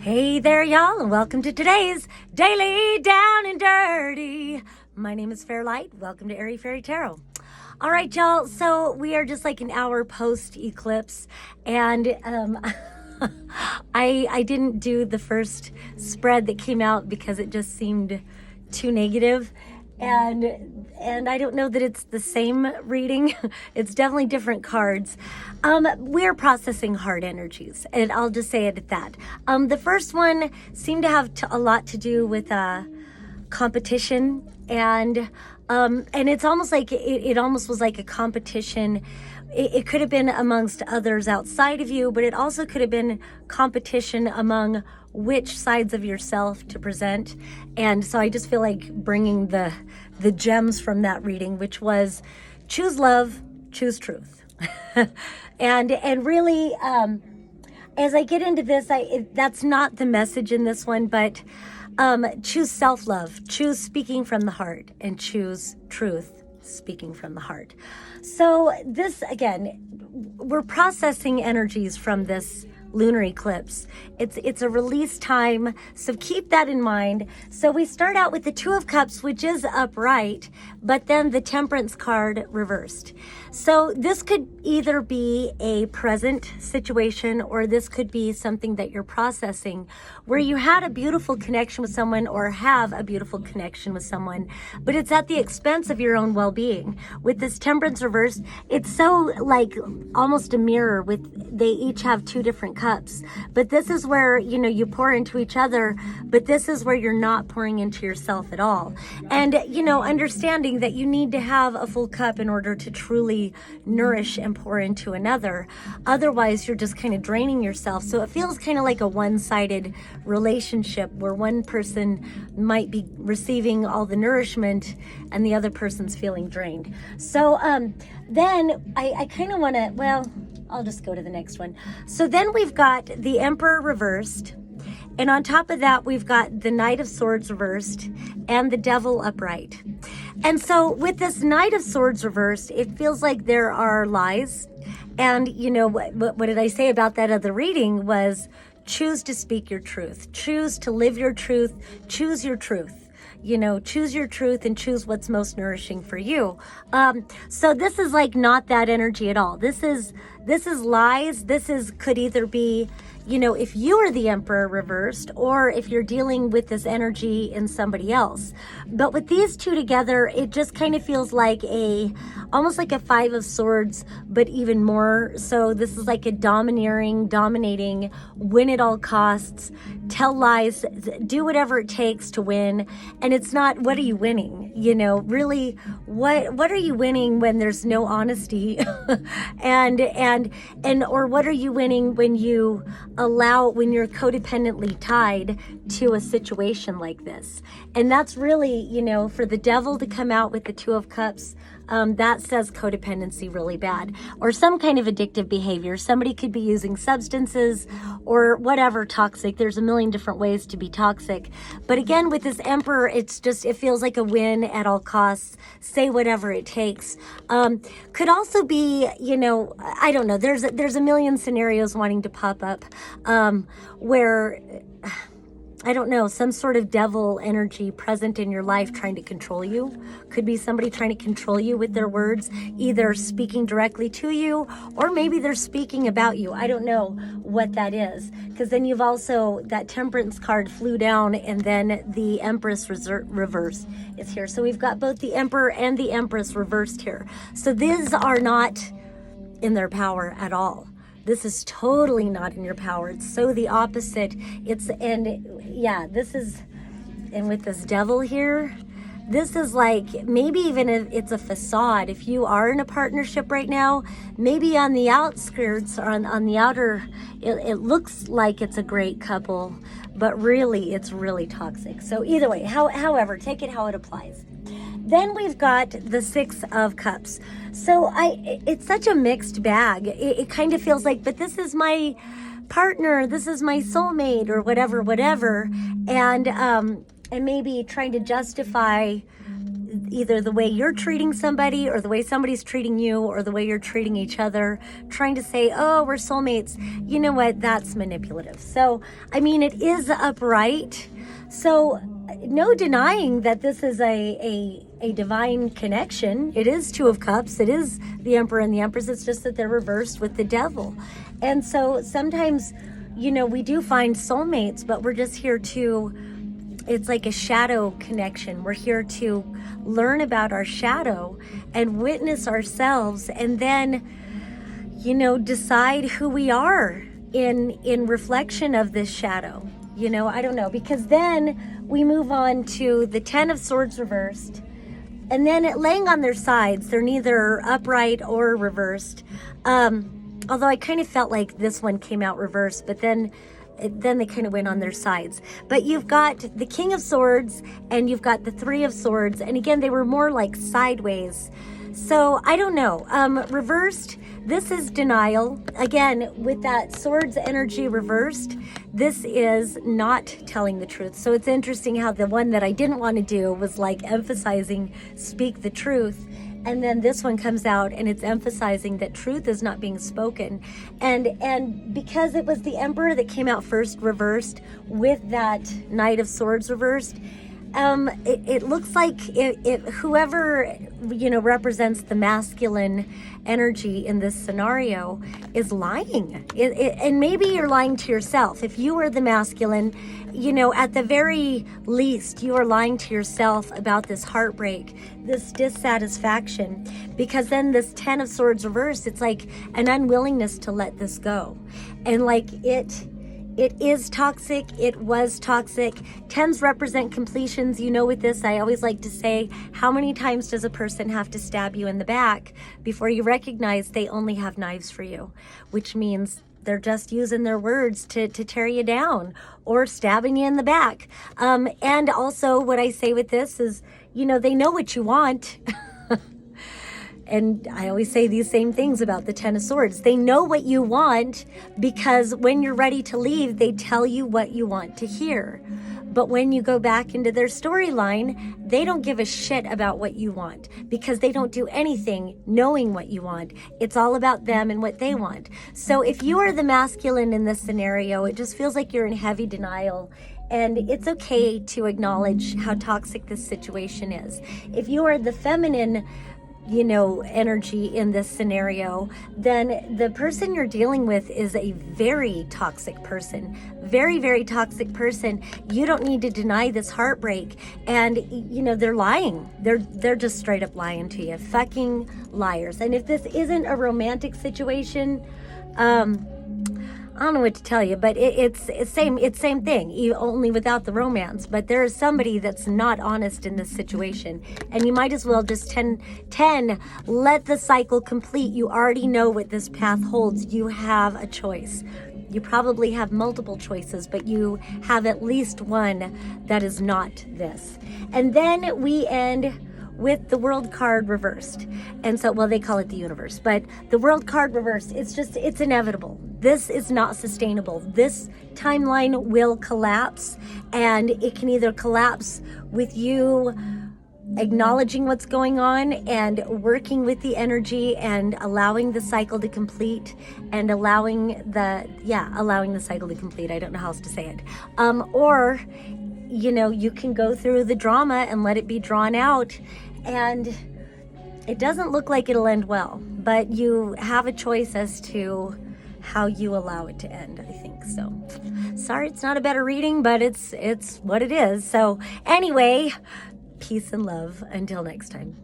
Hey there, y'all, and welcome to today's Daily Down and Dirty. My name is Fairlight. Welcome to Airy Fairy Tarot. All right, y'all, so we are just like an hour post-eclipse, and I didn't do the first spread that came out because it just seemed too negative. And I don't know that it's the same reading. It's definitely different cards. We're processing hard energies, and I'll just say it at that. The first one seemed to have a lot to do with competition, and it's almost like it almost was like a competition. It could have been amongst others outside of you, but it also could have been competition among which sides of yourself to present. And so I just feel like bringing the gems from that reading, which was choose love, choose truth. and really, as I get into this, that's not the message in this one, but choose self-love, choose speaking from the heart, and choose truth, speaking from the heart. So this, again, we're processing energies from this lunar eclipse. It's a release time, so keep that in mind. So we start out with the Two of Cups, which is upright, but then the Temperance card reversed. So this could either be a present situation, or this could be something that you're processing where you had a beautiful connection with someone or have a beautiful connection with someone, but it's at the expense of your own well-being. With this Temperance reversed, it's so like almost a mirror with, they each have two different cups, but this is where, you know, you pour into each other, but this is where you're not pouring into yourself at all. And, you know, understanding that you need to have a full cup in order to truly nourish and pour into another. Otherwise, you're just kind of draining yourself. So it feels kind of like a one-sided relationship where one person might be receiving all the nourishment and the other person's feeling drained. So then I kind of want to, well, I'll just go to the next one. So then we've got the Emperor reversed, and on top of that, we've got the Knight of Swords reversed and the Devil upright. And so with this Knight of Swords reversed, it feels like there are lies. And, you know, what did I say about that other reading was choose to speak your truth, choose to live your truth, choose your truth. You know, choose your truth and choose what's most nourishing for you. So this is like not that energy at all. This is lies. Could either be, you know, if you are the Emperor reversed, or if you're dealing with this energy in somebody else. But with these two together, it just kind of feels like almost like a Five of Swords, but even more. So this is like a dominating, win at all costs, tell lies, do whatever it takes to win. And it's not, what are you winning? You know, really, what are you winning when there's no honesty? or what are you winning when you when you're codependently tied to a situation like this? And that's really, you know, for the Devil to come out with the Two of Cups, that says codependency really bad, or some kind of addictive behavior. Somebody could be using substances or whatever, toxic. There's a million different ways to be toxic. But again, with this Emperor, it feels like a win at all costs. Say whatever it takes. Could also be, you know, I don't know. There's a million scenarios wanting to pop up where, I don't know, some sort of devil energy present in your life trying to control you. Could be somebody trying to control you with their words, either speaking directly to you, or maybe they're speaking about you. I don't know what that is, because then you've also, that Temperance card flew down, and then the Empress reverse is here. So we've got both the Emperor and the Empress reversed here. So these are not in their power at all. This is totally not in your power. It's so the opposite. And with this Devil here, this is like, maybe even if it's a facade. If you are in a partnership right now, maybe on the outskirts or on the outer, it looks like it's a great couple, but really it's really toxic. So either way, however, take it how it applies. Then we've got the Six of Cups. So it's such a mixed bag. It kind of feels like, but this is my partner, this is my soulmate, or whatever, and maybe trying to justify either the way you're treating somebody or the way somebody's treating you or the way you're treating each other, trying to say, oh, we're soulmates. You know what? That's manipulative. So, I mean, it is upright. So no denying that this is a divine connection. It is Two of Cups. It is the Emperor and the Empress. It's just that they're reversed with the Devil. And so sometimes, you know, we do find soulmates, but we're just here to, it's like a shadow connection. We're here to learn about our shadow and witness ourselves, and then, you know, decide who we are in reflection of this shadow. You know, I don't know, because then we move on to the Ten of Swords reversed, and then laying on their sides. They're neither upright or reversed. Although I kind of felt like this one came out reversed, but then they kind of went on their sides. But you've got the King of Swords and you've got the Three of Swords. And again, they were more like sideways. So I don't know. Reversed, this is denial. Again, with that Swords energy reversed, this is not telling the truth. So it's interesting how the one that I didn't want to do was like emphasizing speak the truth. And then this one comes out and it's emphasizing that truth is not being spoken. And because it was the Emperor that came out first reversed with that Knight of Swords reversed, it looks like whoever, you know, represents the masculine energy in this scenario is lying. And maybe you're lying to yourself. If you are the masculine, you know, at the very least, you are lying to yourself about this heartbreak, this dissatisfaction, because then this Ten of Swords reversed, it's like an unwillingness to let this go. And like it is toxic. It was toxic. Tens represent completions. You know, with this, I always like to say, how many times does a person have to stab you in the back before you recognize they only have knives for you? Which means they're just using their words to tear you down or stabbing you in the back. And also what I say with this is, you know, they know what you want. And I always say these same things about the Ten of Swords. They know what you want because when you're ready to leave, they tell you what you want to hear. But when you go back into their storyline, they don't give a shit about what you want because they don't do anything knowing what you want. It's all about them and what they want. So if you are the masculine in this scenario, it just feels like you're in heavy denial. And it's okay to acknowledge how toxic this situation is. If you are the feminine, you know, energy in this scenario, then the person you're dealing with is a very toxic person. Very, very toxic person. You don't need to deny this heartbreak. And, you know, they're lying. They're just straight up lying to you. Fucking liars. And if this isn't a romantic situation, I don't know what to tell you, but it's same thing, only without the romance. But there is somebody that's not honest in this situation, and you might as well just 10 let the cycle complete. You already know what this path holds. You have a choice. You probably have multiple choices, but you have at least one that is not this. And then we end with the World card reversed. And so, well, they call it the universe, but the World card reversed, it's inevitable. This is not sustainable. This timeline will collapse, and it can either collapse with you acknowledging what's going on and working with the energy and allowing the cycle to complete and allowing the cycle to complete. I don't know how else to say it. Or, you know, you can go through the drama and let it be drawn out, and it doesn't look like it'll end well, but you have a choice as to how you allow it to end, I think. So sorry it's not a better reading, but it's what it is. So anyway, peace and love until next time.